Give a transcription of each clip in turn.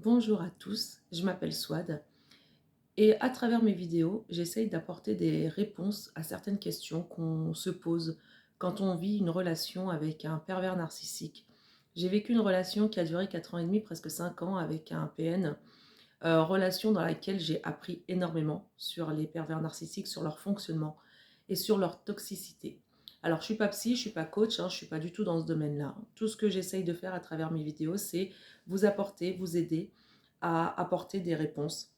Bonjour à tous, je m'appelle Swad et à travers mes vidéos, j'essaye d'apporter des réponses à certaines questions qu'on se pose quand on vit une relation avec un pervers narcissique. J'ai vécu une relation qui a duré 4 ans et demi, presque 5 ans avec un PN, relation dans laquelle j'ai appris énormément sur les pervers narcissiques, sur leur fonctionnement et sur leur toxicité. Alors, je suis pas psy, je suis pas coach, je suis pas du tout dans ce domaine-là. Tout ce que j'essaye de faire à travers mes vidéos, c'est vous apporter, vous aider à apporter des réponses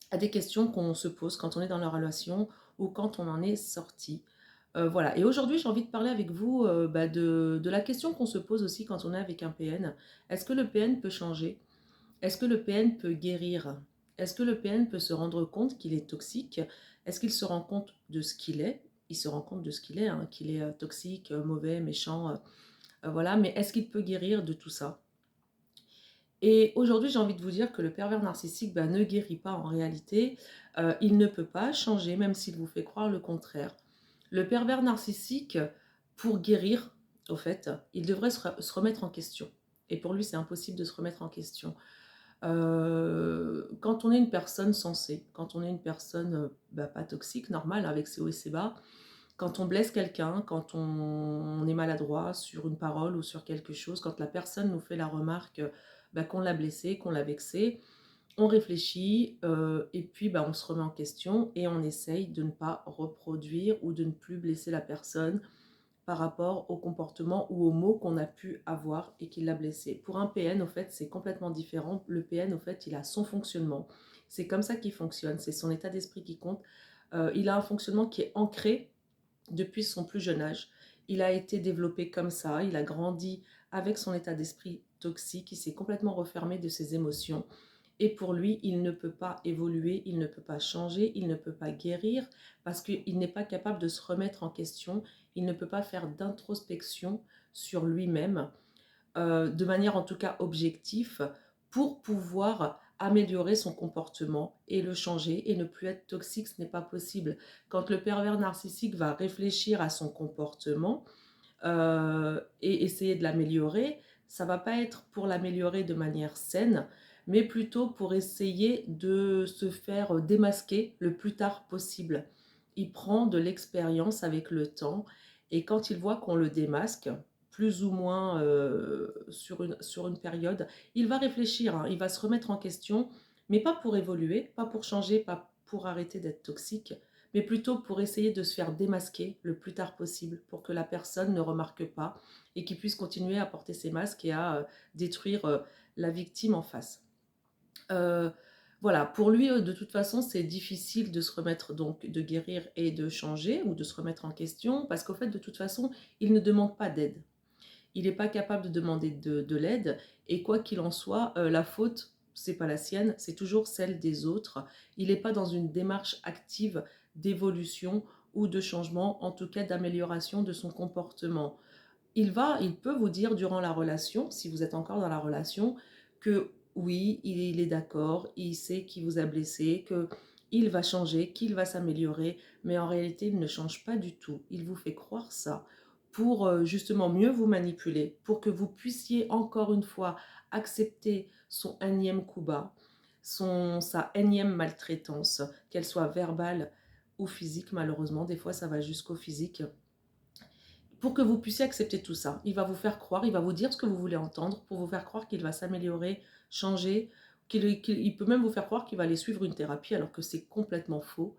à des questions qu'on se pose quand on est dans la relation ou quand on en est sorti. Voilà. Et aujourd'hui, j'ai envie de parler avec vous de la question qu'on se pose aussi quand on est avec un PN. Est-ce que le PN peut changer? Est-ce que le PN peut guérir? Est-ce que le PN peut se rendre compte qu'il est toxique? Est-ce qu'il se rend compte de ce qu'il est? Il se rend compte de ce qu'il est, qu'il est toxique, mauvais, méchant, voilà. Mais est-ce qu'il peut guérir de tout ça? Et aujourd'hui, j'ai envie de vous dire que le pervers narcissique ne guérit pas en réalité. Il ne peut pas changer, même s'il vous fait croire le contraire. Le pervers narcissique, pour guérir, au fait, il devrait se remettre en question. Et pour lui, c'est impossible de se remettre en question. Quand on est une personne sensée, quand on est une personne pas toxique, normale, avec ses hauts et ses bas, quand on blesse quelqu'un, quand on est maladroit sur une parole ou sur quelque chose, quand la personne nous fait la remarque qu'on l'a blessé, qu'on l'a vexé, on réfléchit et puis on se remet en question et on essaye de ne pas reproduire ou de ne plus blesser la personne par rapport au comportement ou aux mots qu'on a pu avoir et qui l'a blessé. Pour un PN, au fait, c'est complètement différent. Le PN, au fait, il a son fonctionnement. C'est comme ça qu'il fonctionne, c'est son état d'esprit qui compte. Il a un fonctionnement qui est ancré depuis son plus jeune âge. Il a été développé comme ça, il a grandi avec son état d'esprit toxique, il s'est complètement refermé de ses émotions. Et pour lui, il ne peut pas évoluer, il ne peut pas changer, il ne peut pas guérir parce qu'il n'est pas capable de se remettre en question, il ne peut pas faire d'introspection sur lui-même de manière en tout cas objective, pour pouvoir améliorer son comportement et le changer et ne plus être toxique. Ce n'est pas possible. Quand le pervers narcissique va réfléchir à son comportement et essayer de l'améliorer, ça va pas être pour l'améliorer de manière saine, mais plutôt pour essayer de se faire démasquer le plus tard possible. Il prend de l'expérience avec le temps et quand il voit qu'on le démasque, plus ou moins sur une période, il va réfléchir, il va se remettre en question, mais pas pour évoluer, pas pour changer, pas pour arrêter d'être toxique, mais plutôt pour essayer de se faire démasquer le plus tard possible, pour que la personne ne remarque pas et qu'il puisse continuer à porter ses masques et à détruire la victime en face. Euh, voilà, pour lui, de toute façon, c'est difficile de se remettre, donc de guérir et de changer ou de se remettre en question, parce qu'au fait, de toute façon, il ne demande pas d'aide. Il n'est pas capable de demander de l'aide, et quoi qu'il en soit, la faute, c'est pas la sienne, c'est toujours celle des autres. Il n'est pas dans une démarche active d'évolution ou de changement, en tout cas d'amélioration de son comportement. Il peut vous dire durant la relation, si vous êtes encore dans la relation, que oui, il est d'accord, il sait qu'il vous a blessé, que il va changer, qu'il va s'améliorer, mais en réalité, il ne change pas du tout. Il vous fait croire ça pour justement mieux vous manipuler, pour que vous puissiez encore une fois accepter son énième coup bas, sa énième maltraitance, qu'elle soit verbale ou physique. Malheureusement, des fois, ça va jusqu'au physique, pour que vous puissiez accepter tout ça. Il va vous faire croire, il va vous dire ce que vous voulez entendre pour vous faire croire qu'il va s'améliorer, changer, il peut même vous faire croire qu'il va aller suivre une thérapie alors que c'est complètement faux.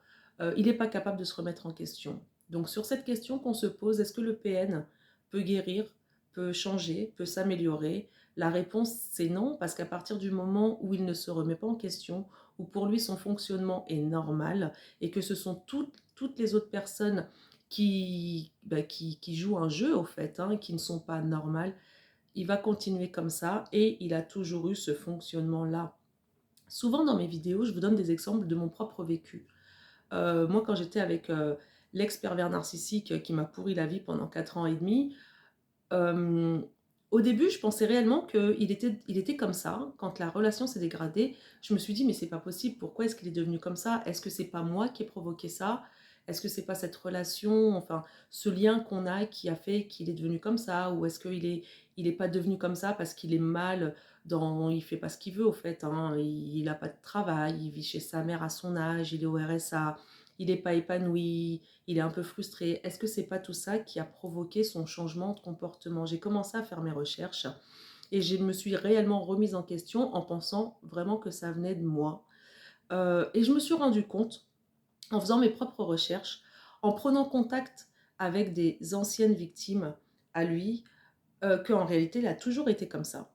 Il n'est pas capable de se remettre en question. Donc sur cette question qu'on se pose, est-ce que le PN peut guérir, peut changer, peut s'améliorer? La réponse c'est non, parce qu'à partir du moment où il ne se remet pas en question, où pour lui son fonctionnement est normal et que ce sont toutes les autres personnes qui jouent un jeu au fait, qui ne sont pas normales, il va continuer comme ça et il a toujours eu ce fonctionnement-là. Souvent dans mes vidéos, je vous donne des exemples de mon propre vécu. Moi, quand j'étais avec l'ex-pervers narcissique qui m'a pourri la vie pendant 4 ans et demi, euh, au début, je pensais réellement il était comme ça. Quand la relation s'est dégradée, je me suis dit, mais c'est pas possible, pourquoi est-ce qu'il est devenu comme ça? Est-ce que c'est pas moi qui ai provoqué ça? Est-ce que c'est pas cette relation, enfin, ce lien qu'on a qui a fait qu'il est devenu comme ça? Ou est-ce il est pas devenu comme ça parce qu'il est mal il fait pas ce qu'il veut au fait, hein. Il a pas de travail, il vit chez sa mère à son âge, il est au RSA, il est pas épanoui, il est un peu frustré. Est-ce que c'est pas tout ça qui a provoqué son changement de comportement? J'ai commencé à faire mes recherches et je me suis réellement remise en question en pensant vraiment que ça venait de moi. Et je me suis rendu compte, en faisant mes propres recherches, en prenant contact avec des anciennes victimes à lui, qu'en réalité, il a toujours été comme ça.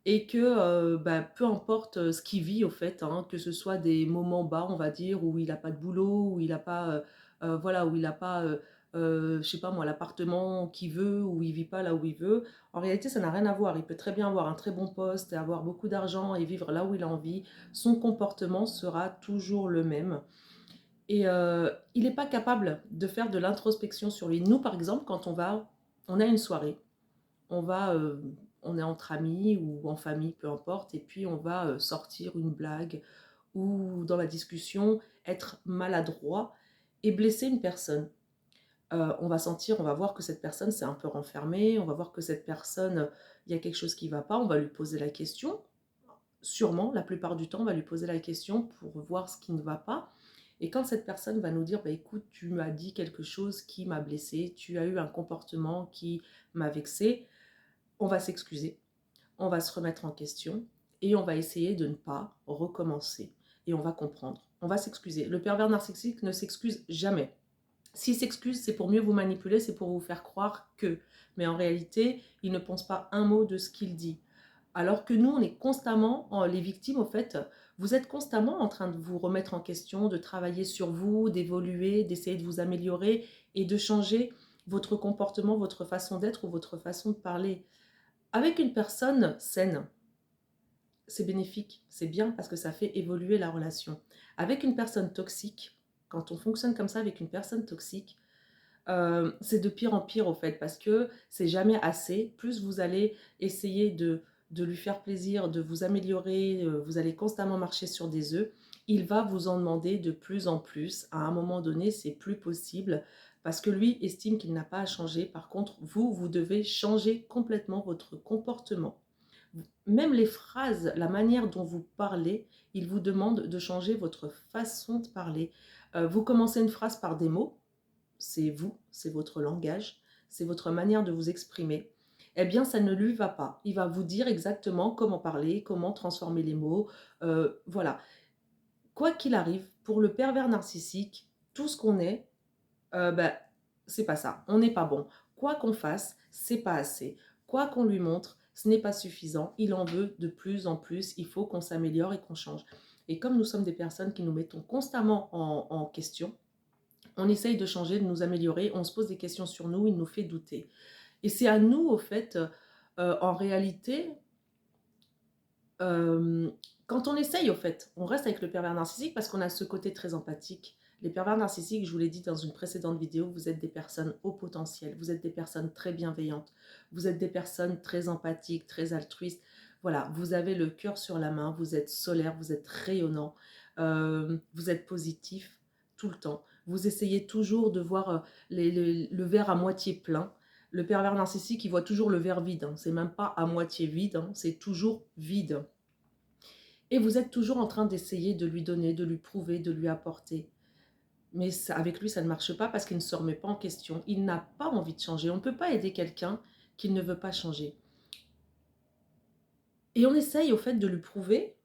Et que bah, peu importe ce qu'il vit, au fait, hein, que ce soit des moments bas, on va dire, où il n'a pas de boulot, où il n'a pas, voilà, où il n'a pas, je sais pas moi, l'appartement qu'il veut, où il vit pas là où il veut. En réalité, ça n'a rien à voir. Il peut très bien avoir un très bon poste, et avoir beaucoup d'argent et vivre là où il a envie. Son comportement sera toujours le même. Et il n'est pas capable de faire de l'introspection sur lui. Nous, par exemple, quand on a une soirée, on va, on est entre amis ou en famille, peu importe, et puis on va sortir une blague ou dans la discussion être maladroit et blesser une personne. On va voir que cette personne s'est un peu renfermée, on va voir que cette personne, il y a quelque chose qui ne va pas, on va lui poser la question. Sûrement, la plupart du temps, on va lui poser la question pour voir ce qui ne va pas. Et quand cette personne va nous dire, bah, écoute, tu m'as dit quelque chose qui m'a blessé, tu as eu un comportement qui m'a vexé, on va s'excuser, on va se remettre en question et on va essayer de ne pas recommencer. Et on va comprendre, on va s'excuser. Le pervers narcissique ne s'excuse jamais. S'il s'excuse, c'est pour mieux vous manipuler, c'est pour vous faire croire que. Mais en réalité, il ne pense pas un mot de ce qu'il dit. Alors que nous, on est constamment, les victimes, au fait, vous êtes constamment en train de vous remettre en question, de travailler sur vous, d'évoluer, d'essayer de vous améliorer et de changer votre comportement, votre façon d'être ou votre façon de parler. Avec une personne saine, c'est bénéfique, c'est bien parce que ça fait évoluer la relation. Avec une personne toxique, quand on fonctionne comme ça avec une personne toxique, c'est de pire en pire au fait, parce que c'est jamais assez. Plus vous allez essayer de lui faire plaisir, de vous améliorer, vous allez constamment marcher sur des œufs, il va vous en demander de plus en plus. À un moment donné, c'est plus possible, parce que lui estime qu'il n'a pas à changer. Par contre, vous devez changer complètement votre comportement. Même les phrases, la manière dont vous parlez, il vous demande de changer votre façon de parler. Vous commencez une phrase par des mots, c'est vous, c'est votre langage, c'est votre manière de vous exprimer. Eh bien, ça ne lui va pas. Il va vous dire exactement comment parler, comment transformer les mots. Voilà. Quoi qu'il arrive, pour le pervers narcissique, tout ce qu'on est, bah, c'est pas ça. On n'est pas bon. Quoi qu'on fasse, c'est pas assez. Quoi qu'on lui montre, ce n'est pas suffisant. Il en veut de plus en plus. Il faut qu'on s'améliore et qu'on change. Et comme nous sommes des personnes qui nous mettons constamment en question, on essaye de changer, de nous améliorer, on se pose des questions sur nous, il nous fait douter. Et c'est à nous, au fait, en réalité, euh, quand on essaye, au fait, on reste avec le pervers narcissique parce qu'on a ce côté très empathique. Les pervers narcissiques, je vous l'ai dit dans une précédente vidéo, vous êtes des personnes au potentiel, vous êtes des personnes très bienveillantes, vous êtes des personnes très empathiques, très altruistes. Voilà, vous avez le cœur sur la main, vous êtes solaire, vous êtes rayonnant, vous êtes positif tout le temps. Vous essayez toujours de voir le verre à moitié plein. Le pervers narcissique, il voit toujours le verre vide. Hein. C'est même pas à moitié vide, hein. C'est toujours vide. Et vous êtes toujours en train d'essayer de lui donner, de lui prouver, de lui apporter. Mais ça, avec lui, ça ne marche pas parce qu'il ne se remet pas en question. Il n'a pas envie de changer. On ne peut pas aider quelqu'un qui ne veut pas changer. Et on essaye au fait de lui prouver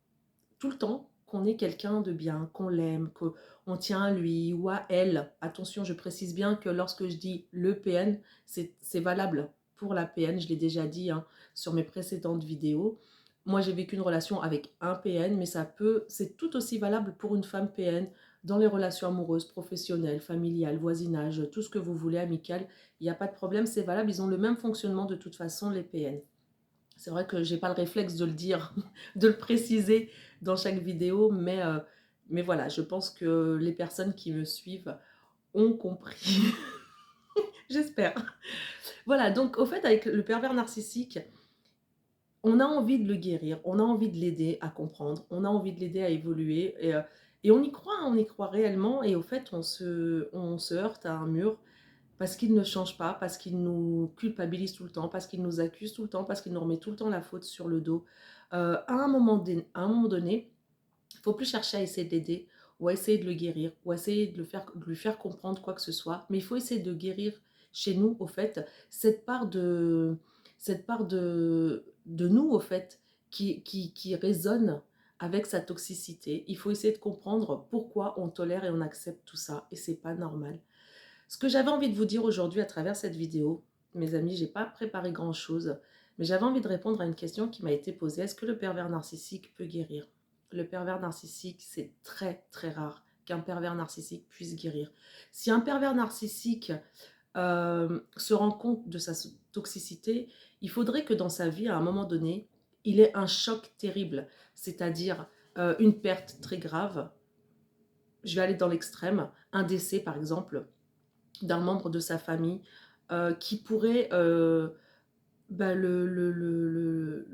tout le temps qu'on est quelqu'un de bien, qu'on l'aime, qu'on tient à lui ou à elle. Attention, je précise bien que lorsque je dis le PN, c'est valable pour la PN, je l'ai déjà dit hein, sur mes précédentes vidéos. Moi, j'ai vécu une relation avec un PN, mais c'est tout aussi valable pour une femme PN dans les relations amoureuses, professionnelles, familiales, voisinage, tout ce que vous voulez, amical. Il n'y a pas de problème, c'est valable. Ils ont le même fonctionnement de toute façon, les PN. C'est vrai que j'ai pas le réflexe de le dire, de le préciser dans chaque vidéo, mais voilà, je pense que les personnes qui me suivent ont compris. J'espère. Voilà, donc au fait, avec le pervers narcissique, on a envie de le guérir, on a envie de l'aider à comprendre, on a envie de l'aider à évoluer, et on y croit réellement, et au fait, on se heurte à un mur parce qu'il ne change pas, parce qu'il nous culpabilise tout le temps, parce qu'il nous accuse tout le temps, parce qu'il nous remet tout le temps la faute sur le dos. À un moment donné, il ne faut plus chercher à essayer de l'aider ou à essayer de le guérir ou à essayer de lui faire comprendre quoi que ce soit. Mais il faut essayer de guérir chez nous, au fait, cette part de nous, au fait, qui résonne avec sa toxicité. Il faut essayer de comprendre pourquoi on tolère et on accepte tout ça. Et c'est pas normal. Ce que j'avais envie de vous dire aujourd'hui à travers cette vidéo, mes amis, j'ai pas préparé grand-chose, mais j'avais envie de répondre à une question qui m'a été posée. Est-ce que le pervers narcissique peut guérir? Le pervers narcissique, c'est très très rare qu'un pervers narcissique puisse guérir. Si un pervers narcissique se rend compte de sa toxicité, il faudrait que dans sa vie, à un moment donné, il ait un choc terrible, c'est-à-dire une perte très grave. Je vais aller dans l'extrême, un décès par exemple, d'un membre de sa famille qui pourrait bah, le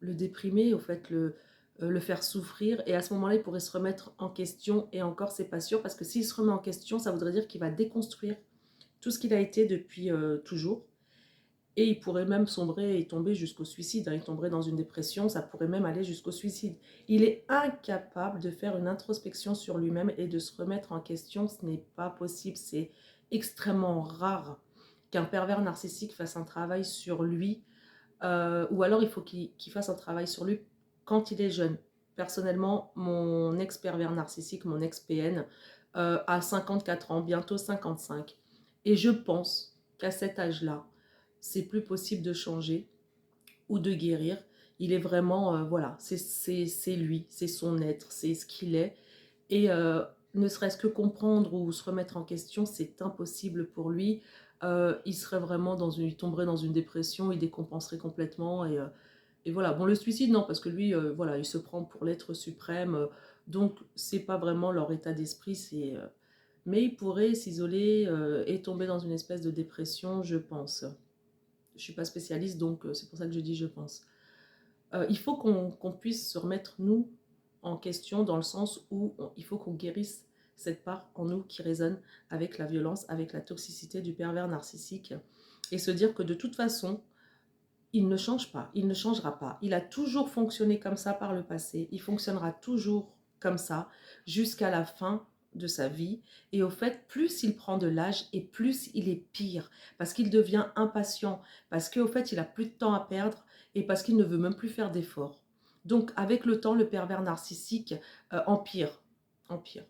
déprimer, au fait, le faire souffrir. Et à ce moment-là, il pourrait se remettre en question. Et encore, c'est pas sûr, parce que s'il se remet en question, ça voudrait dire qu'il va déconstruire tout ce qu'il a été depuis toujours. Et il pourrait même sombrer et tomber jusqu'au suicide, hein. Il tomberait dans une dépression, ça pourrait même aller jusqu'au suicide. Il est incapable de faire une introspection sur lui-même et de se remettre en question. Ce n'est pas possible. C'est extrêmement rare qu'un pervers narcissique fasse un travail sur lui. Ou alors il faut qu'il fasse un travail sur lui quand il est jeune. Personnellement, mon ex-pervers narcissique, mon ex-PN, a 54 ans, bientôt 55. Et je pense qu'à cet âge-là, c'est plus possible de changer ou de guérir. Il est vraiment, voilà, c'est lui, c'est son être, c'est ce qu'il est. Et ne serait-ce que comprendre ou se remettre en question, c'est impossible pour lui. Il serait vraiment il tomberait dans une dépression, il décompenserait complètement. Et voilà, bon, le suicide, non, parce que lui, voilà, il se prend pour l'être suprême. Donc, c'est pas vraiment leur état d'esprit, mais il pourrait s'isoler et tomber dans une espèce de dépression, je pense. Je suis pas spécialiste, donc c'est pour ça que je dis je pense. Il faut qu'on puisse se remettre, nous, en question, dans le sens où il faut qu'on guérisse cette part en nous qui résonne avec la violence, avec la toxicité du pervers narcissique, et se dire que de toute façon, il ne change pas, il ne changera pas. Il a toujours fonctionné comme ça par le passé, il fonctionnera toujours comme ça jusqu'à la fin de sa vie. Et au fait, plus il prend de l'âge et plus il est pire, parce qu'il devient impatient, parce qu'au fait, il a plus de temps à perdre et parce qu'il ne veut même plus faire d'efforts. Donc, avec le temps, le pervers narcissique empire, empire.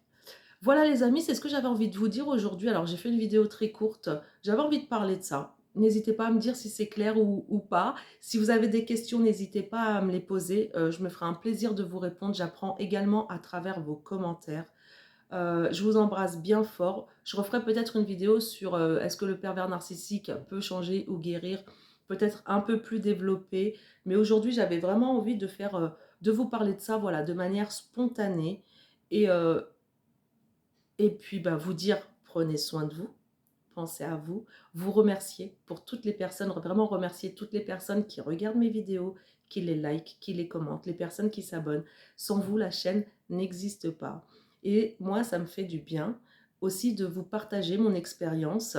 Voilà les amis, c'est ce que j'avais envie de vous dire aujourd'hui. Alors j'ai fait une vidéo très courte, j'avais envie de parler de ça. N'hésitez pas à me dire si c'est clair ou pas. Si vous avez des questions, n'hésitez pas à me les poser. Je me ferai un plaisir de vous répondre. J'apprends également à travers vos commentaires. Je vous embrasse bien fort. Je referai peut-être une vidéo sur est-ce que le pervers narcissique peut changer ou guérir, peut-être un peu plus développée. Mais aujourd'hui, j'avais vraiment envie de vous parler de ça, voilà, de manière spontanée. Et, euh, et puis, bah, vous dire, prenez soin de vous, pensez à vous, vous remercier pour toutes les personnes, vraiment remercier toutes les personnes qui regardent mes vidéos, qui les like, qui les commentent, les personnes qui s'abonnent. Sans vous, la chaîne n'existe pas. Et moi, ça me fait du bien aussi de vous partager mon expérience,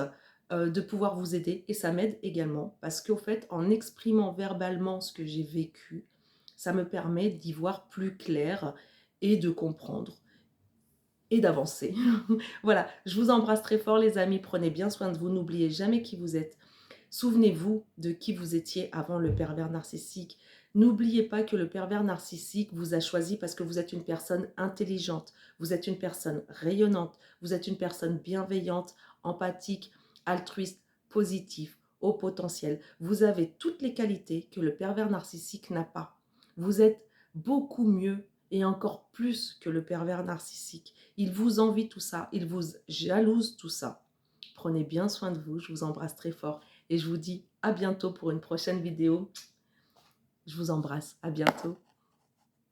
de pouvoir vous aider. Et ça m'aide également parce qu'au fait, en exprimant verbalement ce que j'ai vécu, ça me permet d'y voir plus clair et de comprendre et d'avancer. Voilà, je vous embrasse très fort les amis, prenez bien soin de vous, n'oubliez jamais qui vous êtes. Souvenez-vous de qui vous étiez avant le pervers narcissique. N'oubliez pas que le pervers narcissique vous a choisi parce que vous êtes une personne intelligente, vous êtes une personne rayonnante, vous êtes une personne bienveillante, empathique, altruiste, positive, au potentiel. Vous avez toutes les qualités que le pervers narcissique n'a pas. Vous êtes beaucoup mieux et encore plus que le pervers narcissique. Il vous envie tout ça, il vous jalouse tout ça. Prenez bien soin de vous, je vous embrasse très fort et je vous dis à bientôt pour une prochaine vidéo. Je vous embrasse, à bientôt.